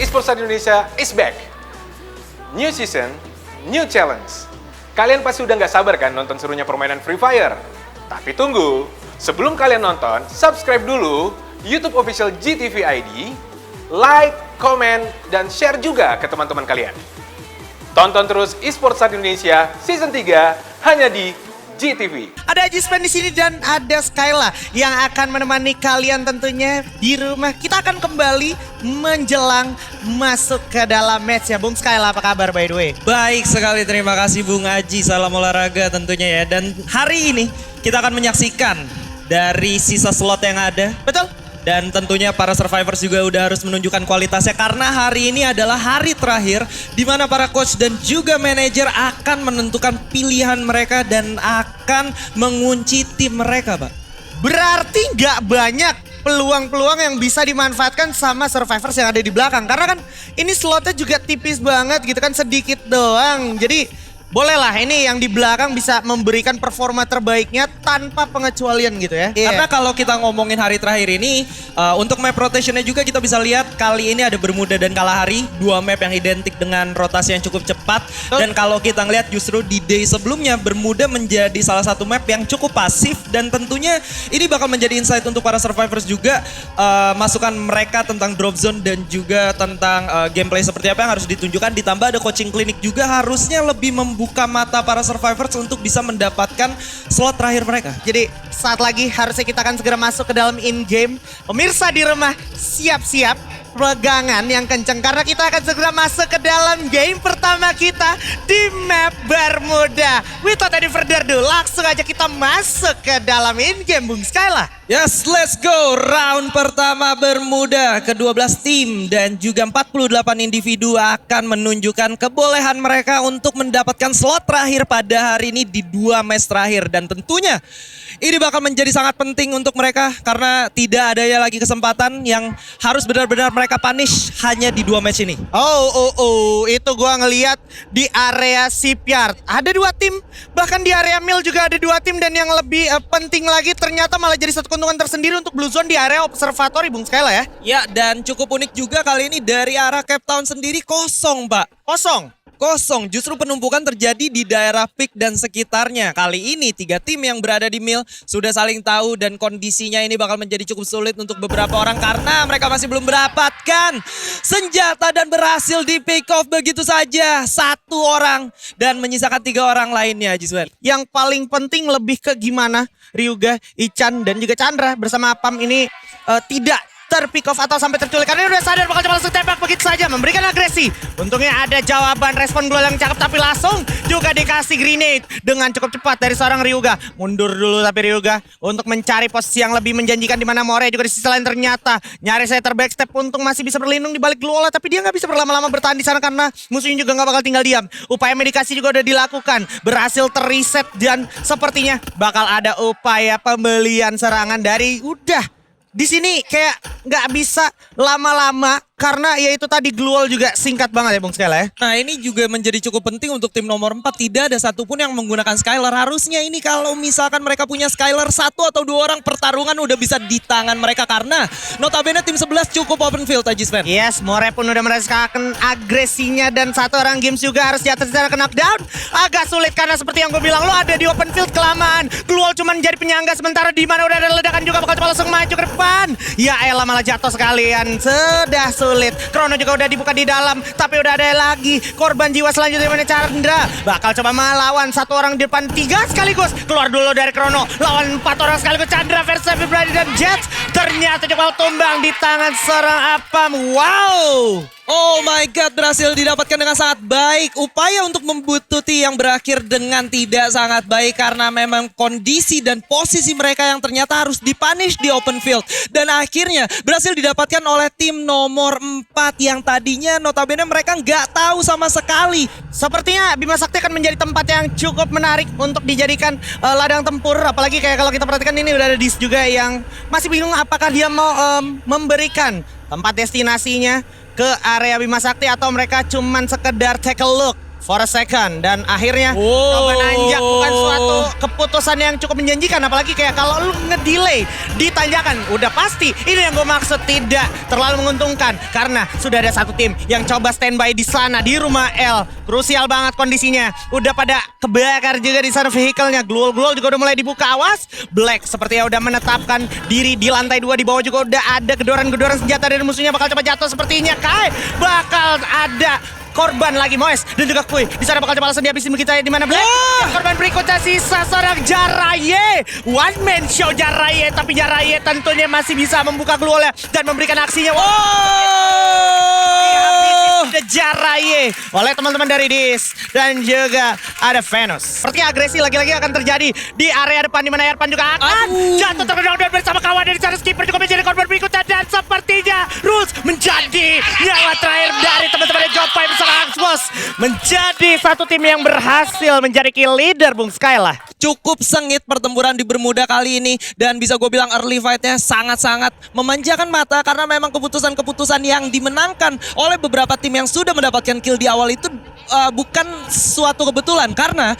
Esports Indonesia is back. New season, new challenge. Kalian pasti udah nggak sabar kan nonton serunya permainan Free Fire? Tapi tunggu, sebelum kalian nonton, subscribe dulu YouTube official GTV ID, like, komen, dan share juga ke teman-teman kalian. Tonton terus Esports Indonesia Season 3 hanya di GTV. Ada Ajispen di sini dan ada Skyla yang akan menemani kalian tentunya di rumah. Kita akan kembali menjelang masuk ke dalam match ya. Bung Skyla, apa kabar by the way? Baik sekali, terima kasih Bung Aji. Salam olahraga tentunya ya. Dan hari ini kita akan menyaksikan dari sisa slot yang ada. Betul. Dan tentunya para survivors juga udah harus menunjukkan kualitasnya karena hari ini adalah hari terakhir di mana para coach dan juga manajer akan menentukan pilihan mereka dan akan mengunci tim mereka, Pak. Berarti nggak banyak peluang-peluang yang bisa dimanfaatkan sama survivors yang ada di belakang. Karena kan ini slotnya juga tipis banget gitu kan, sedikit doang. Jadi bolehlah ini yang di belakang bisa memberikan performa terbaiknya tanpa pengecualian gitu ya. Karena kalau kita ngomongin hari terakhir ini, untuk map rotationnya juga kita bisa lihat kali ini ada Bermuda dan Kalahari. Dua map yang identik dengan rotasi yang cukup cepat. Dan kalau kita ngelihat justru di day sebelumnya Bermuda menjadi salah satu map yang cukup pasif. Dan tentunya ini bakal menjadi insight untuk para survivors juga. Masukan mereka tentang drop zone dan juga tentang gameplay seperti apa yang harus ditunjukkan. Ditambah ada coaching klinik juga harusnya lebih membuka mata para survivors untuk bisa mendapatkan slot terakhir mereka. Jadi saat lagi harusnya kita akan segera masuk ke dalam in-game. Pemirsa di rumah siap-siap pegangan yang kenceng karena kita akan segera masuk ke dalam game pertama kita di map Bermuda. Without any further ado, langsung aja kita masuk ke dalam in-game Bung Skyla. Yes, let's go. Round pertama Bermuda, ke-12 tim dan juga 48 individu akan menunjukkan kebolehan mereka untuk mendapatkan slot terakhir pada hari ini di 2 match terakhir. Dan tentunya ini bakal menjadi sangat penting untuk mereka karena tidak ada lagi kesempatan yang harus benar-benar mereka punish hanya di 2 match ini. Itu gua ngelihat di area shipyard. Ada 2 tim, bahkan di area mill juga ada 2 tim dan yang lebih penting lagi ternyata malah jadi satu keuntungan tersendiri untuk Blue Zone di area observatory Bung Skyla ya. Ya, dan cukup unik juga kali ini dari arah Cape Town sendiri kosong, Pak. Kosong, justru penumpukan terjadi di daerah Peak dan sekitarnya. Kali ini 3 tim yang berada di mill sudah saling tahu dan kondisinya ini bakal menjadi cukup sulit untuk beberapa orang karena mereka masih belum mendapatkan senjata dan berhasil di pick off begitu saja 1 orang dan menyisakan 3 orang lainnya, Jiswen. Yang paling penting lebih ke gimana Ryuga, Ichan dan juga Chandra bersama Pam ini tidak terpick off atau sampai terculik karena udah sadar bakal langsung tembak begitu saja memberikan agresi. Untungnya ada jawaban respon global yang cakep tapi langsung juga dikasih grenade dengan cukup cepat dari seorang Ryuga. Mundur dulu tapi Ryuga untuk mencari posisi yang lebih menjanjikan di mana More juga di sisi lain ternyata nyaris saya terbackstep. Untung masih bisa berlindung di balik Luola tapi dia nggak bisa berlama-lama bertahan di sana karena musuhnya juga nggak bakal tinggal diam. Upaya medikasi juga udah dilakukan, berhasil terreset dan sepertinya bakal ada upaya pembelian serangan dari di sini kayak nggak bisa lama-lama karena ya itu tadi Gluol juga singkat banget ya Bung Skyla ya. Nah ini juga menjadi cukup penting untuk tim nomor 4. Tidak ada satupun yang menggunakan Skylar. Harusnya ini kalau misalkan mereka punya Skylar 1 atau 2 orang pertarungan udah bisa di tangan mereka. Karena notabene tim 11 cukup open field Ajispen. Yes, More pun udah merasakan agresinya dan 1 orang games juga harus di atas secara knockdown. Agak sulit karena seperti yang gue bilang lo ada di open field kelamaan. Gluol cuma jadi penyangga sementara di mana udah ada ledakan juga bakal coba langsung maju ke depan. Ya elah malah jatuh sekalian. Sudah sulit. Chrono juga udah dibuka di dalam, tapi udah ada lagi korban jiwa selanjutnya mana Chandra. Bakal coba melawan 1 orang di depan 3 sekaligus. Keluar dulu dari Chrono, lawan 4 orang sekaligus. Chandra versus Everybody dan Jets. Ternyata juga tumbang di tangan seorang Apam. Wow. Oh my god, berhasil didapatkan dengan sangat baik. Upaya untuk membututi yang berakhir dengan tidak sangat baik karena memang kondisi dan posisi mereka yang ternyata harus dipunish di open field. Dan akhirnya berhasil didapatkan oleh tim nomor 4 yang tadinya notabene mereka nggak tahu sama sekali. Sepertinya Bima Sakti akan menjadi tempat yang cukup menarik untuk dijadikan ladang tempur. Apalagi kayak kalau kita perhatikan ini udah ada Dis juga yang masih bingung apakah dia mau memberikan tempat destinasinya ke area Bima Sakti atau mereka cuman sekedar take a look for a second. Dan akhirnya coba nanjak bukan suatu keputusan yang cukup menjanjikan. Apalagi kayak kalau lu ngedelay di tanjakan, udah pasti ini yang gue maksud tidak terlalu menguntungkan. Karena sudah ada satu tim yang coba standby di sana di rumah L. Krusial banget kondisinya. Udah pada kebakar juga di sana vehicle-nya. Gluol juga udah mulai dibuka. Awas, Black sepertinya udah menetapkan diri di lantai 2. Di bawah juga udah ada gedoran-gedoran senjata dari musuhnya bakal coba jatuh sepertinya. Kai bakal ada korban lagi Moes dan juga Kui. Di sana bakal coba langsung dihabisin begitu ya di mana Black. Korban berikutnya sisa seorang Jaraye. One man show Jaraye, tapi Jaraye tentunya masih bisa membuka gluolnya dan memberikan aksinya. Ada Jaraye oleh teman-teman dari Dis dan juga ada Venus. Seperti agresi lagi-lagi akan terjadi di area depan di mana Erpan juga akan jatuh terkenal dan bersama kawan dari sana skipper juga menjadi korban berikutnya dan sepertinya Rules menjadi nyawa terakhir dari teman-teman dari Jopai bersama Axbos menjadi satu tim yang berhasil menjadi kill leader Bung Skyla. Cukup sengit pertempuran di Bermuda kali ini dan bisa gue bilang early fight-nya sangat-sangat memanjakan mata karena memang keputusan-keputusan yang dimenangkan oleh beberapa tim yang sudah mendapatkan kill di awal itu bukan suatu kebetulan karena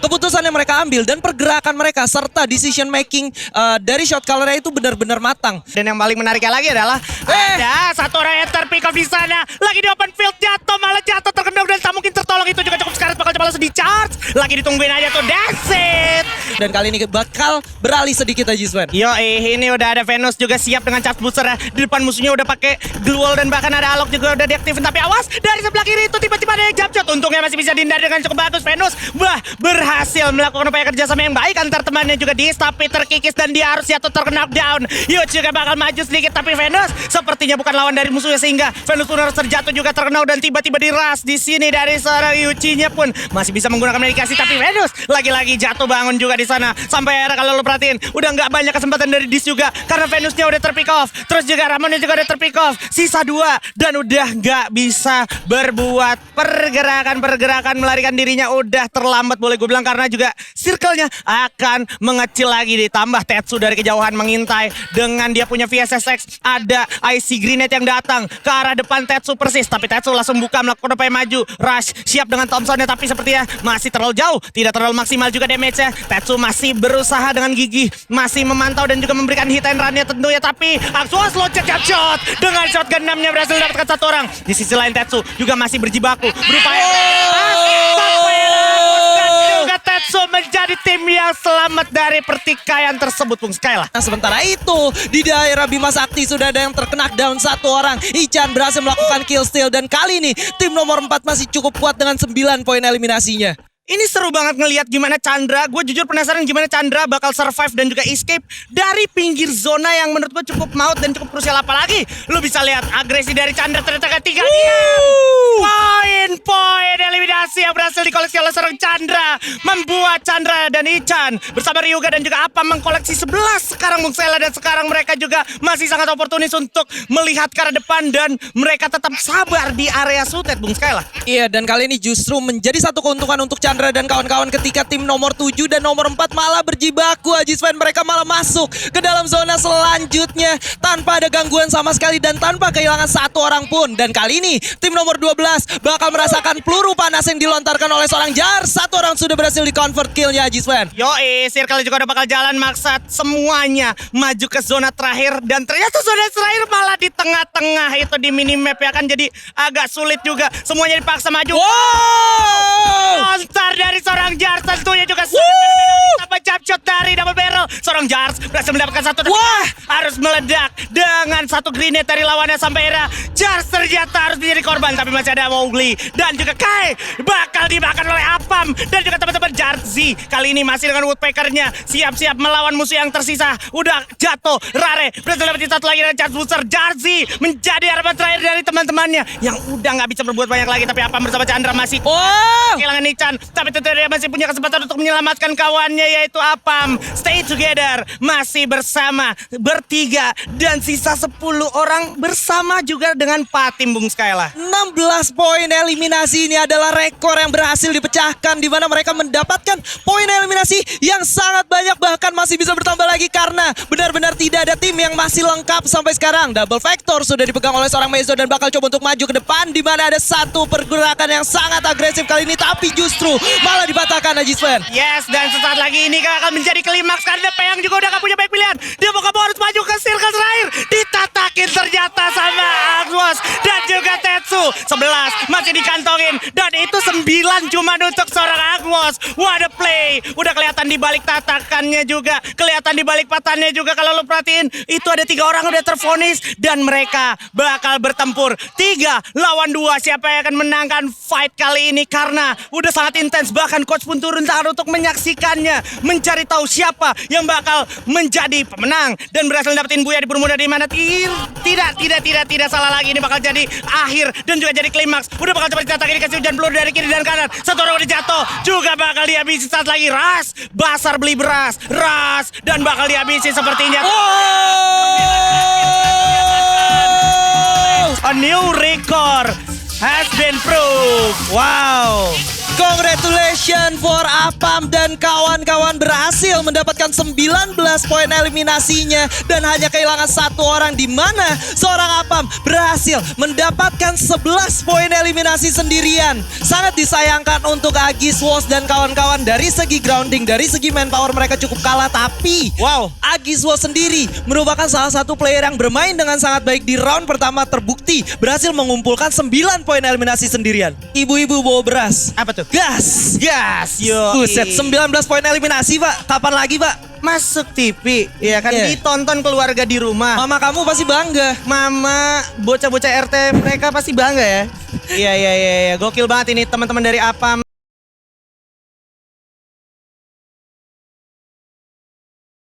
keputusan yang mereka ambil dan pergerakan mereka serta decision making dari shot caller itu benar-benar matang. Dan yang paling menariknya lagi adalah ada satu orang yang terpick up di sana lagi di open field malah jatuh terkendung dan tak mungkin tertolong itu juga cukup sekarat bakal coba langsung di charge lagi ditungguin aja tuh that's it. Dan kali ini bakal beralih sedikit aja Sven. Ini udah ada Venus juga siap dengan charge booster ya. Di depan musuhnya udah pakai Gluol dan bahkan ada Alok juga udah diaktifin tapi awas dari sebelah kiri itu tiba-tiba ada yang jump shot. Untungnya masih bisa dihindari dengan cukup bagus Venus. Berhasil melakukan upaya kerjasama yang baik antar temannya juga Dis tapi terkikis dan dia harus jatuh terkena down. Yuch juga bakal maju sedikit tapi Venus sepertinya bukan lawan dari musuhnya sehingga Venus pun harus terjatuh juga terkena dan tiba-tiba diras di sini dari seorang Yuchi-nya pun masih bisa menggunakan medikasi tapi Venus lagi-lagi jatuh bangun juga di sana. Sampai era kalau lo perhatiin udah nggak banyak kesempatan dari Dis juga karena Venusnya udah terpick off. Terus juga Ramonnya juga udah terpick off. Sisa 2 dan udah nggak bisa berbuat pergerakan melarikan dirinya udah terlambat boleh gue bilang karena juga circle-nya akan mengecil lagi ditambah Tetsu dari kejauhan mengintai dengan dia punya VSSX ada IC Grenade yang datang ke arah depan Tetsu persis tapi Tetsu langsung buka melakukan upaya maju rush siap dengan Thompson-nya tapi sepertinya masih terlalu jauh tidak terlalu maksimal juga damage-nya. Tetsu masih berusaha dengan gigih masih memantau dan juga memberikan hit and run-nya tentunya tapi Axwas loncat shot dengan shotgun 6-nya berhasil mendapatkan satu orang. Di sisi lain Tetsu juga masih berjibaku berupaya juga Tetsu menjadi tim yang selamat dari pertikaian tersebut Bung Skyla. Nah sementara itu di daerah Bima Sakti sudah ada yang terkena down satu orang. Ichan berhasil melakukan kill steal dan kali ini tim nomor 4 masih cukup kuat dengan 9 poin eliminasinya. Ini seru banget ngelihat gimana Chandra. Gue jujur penasaran gimana Chandra bakal survive dan juga escape dari pinggir zona yang menurut gue cukup maut dan cukup krusial. Apalagi lu bisa lihat agresi dari Chandra ternyata ketiga dia. Poin eliminasi yang berhasil dikoleksi oleh seorang Chandra membuat Chandra dan Ichan bersama Ryuga dan juga Apa mengkoleksi 11 sekarang Bung Sela dan sekarang mereka juga masih sangat oportunis untuk melihat ke arah depan dan mereka tetap sabar di area sutet Bung Sela. Iya dan kali ini justru menjadi satu keuntungan untuk Chandra dan kawan-kawan ketika tim nomor 7 dan nomor 4 malah berjibaku Haji Sven. Mereka malah masuk ke dalam zona selanjutnya tanpa ada gangguan sama sekali dan tanpa kehilangan satu orang pun. Dan kali ini tim nomor 12 bakal merasakan peluru panas yang dilontarkan oleh seorang Jar. Satu orang sudah berhasil di-convert kill-nya Haji Sven. Circle juga udah bakal jalan maksat semuanya maju ke zona terakhir dan ternyata zona terakhir malah di tengah-tengah itu di minimap ya kan jadi agak sulit juga semuanya dipaksa maju. Monster dari seorang Jar tentunya juga apa jump shot dari double barrel. Seorang Jar berhasil mendapatkan satu harus meledak dengan satu grenade dari lawannya sampai era Jar ternyata harus menjadi korban tapi masih ada Mowgli dan juga Kai bakal dimakan oleh Apam dan juga teman-teman Jarzi kali ini masih dengan Woodpecker-nya siap-siap melawan musuh yang tersisa. Udah jatuh Rare berhasil dapetin satu lagi dengan Charge Booster. Jarzi menjadi harapan terakhir dari teman-temannya yang udah nggak bisa berbuat banyak lagi tapi Apam bersama Chandra masih kehilangan Ichan tapi tentu dia masih punya kesempatan untuk menyelamatkan kawannya yaitu Apam. Stay together masih bersama bertiga dan sisa 10 orang bersama juga dengan Patim Bung Skyla. 16 poin eliminasi ini adalah rekor rekor yang berhasil dipecahkan di mana mereka mendapatkan poin eliminasi yang sangat banyak, bahkan masih bisa bertambah lagi karena benar-benar tidak ada tim yang masih lengkap sampai sekarang. Double Vector sudah dipegang oleh seorang Meizo dan bakal coba untuk maju ke depan di mana ada satu pergerakan yang sangat agresif kali ini, tapi justru malah dipatahkan Ajisven. Yes, dan sesaat lagi ini akan menjadi klimaks karena Peyang juga udah gak punya baik pilihan. Dia mau harus maju ke circle terakhir. Ditatakin ternyata sama Aglos dan juga Tetsu. 11 masih dikantongin dan itu 9 cuma untuk seorang Aglos. What a play. Udah kelihatan di balik tatakannya juga, kelihatan di balik patannya juga. Kalau lo perhatiin, itu ada 3 orang udah tervonis dan mereka bakal bertempur 3 lawan 2. Siapa yang akan menangkan fight kali ini karena udah sangat intens, bahkan coach pun turun tangan untuk menyaksikannya, mencari tahu siapa yang bakal menjadi pemenang dan berhasil dapetin Buya dipermudah di mana tidak salah lagi, ini bakal jadi akhir dan juga jadi klimaks. Udah bakal coba ditatakin, dikasih hujan peluru dari kiri dan kanan, satu orang udah jatuh juga bakal dihabisi. Saat lagi Ras Basar beli beras Ras dan bakal dihabisi sepertinya. A new record has been proved. Wow. Congratulations for Apam dan kawan-kawan berhasil mendapatkan 19 poin eliminasinya dan hanya kehilangan 1 orang di mana seorang Apam berhasil mendapatkan 11 poin eliminasi sendirian. Sangat disayangkan untuk Agis Wos dan kawan-kawan dari segi grounding, dari segi manpower mereka cukup kalah, tapi Wow, Agis Wos sendiri merupakan salah satu player yang bermain dengan sangat baik di round pertama, terbukti berhasil mengumpulkan 9 poin eliminasi sendirian. Ibu-ibu bawa beras. apa tuh? Gas! Gas, yo. Buset, 19 poin eliminasi, Pak. Kapan lagi, Pak? Masuk TV, ya kan, Iya. ditonton keluarga di rumah. Mama kamu pasti bangga. Mama, bocah-bocah RT mereka pasti bangga ya. Iya, gokil banget ini teman-teman dari Apam.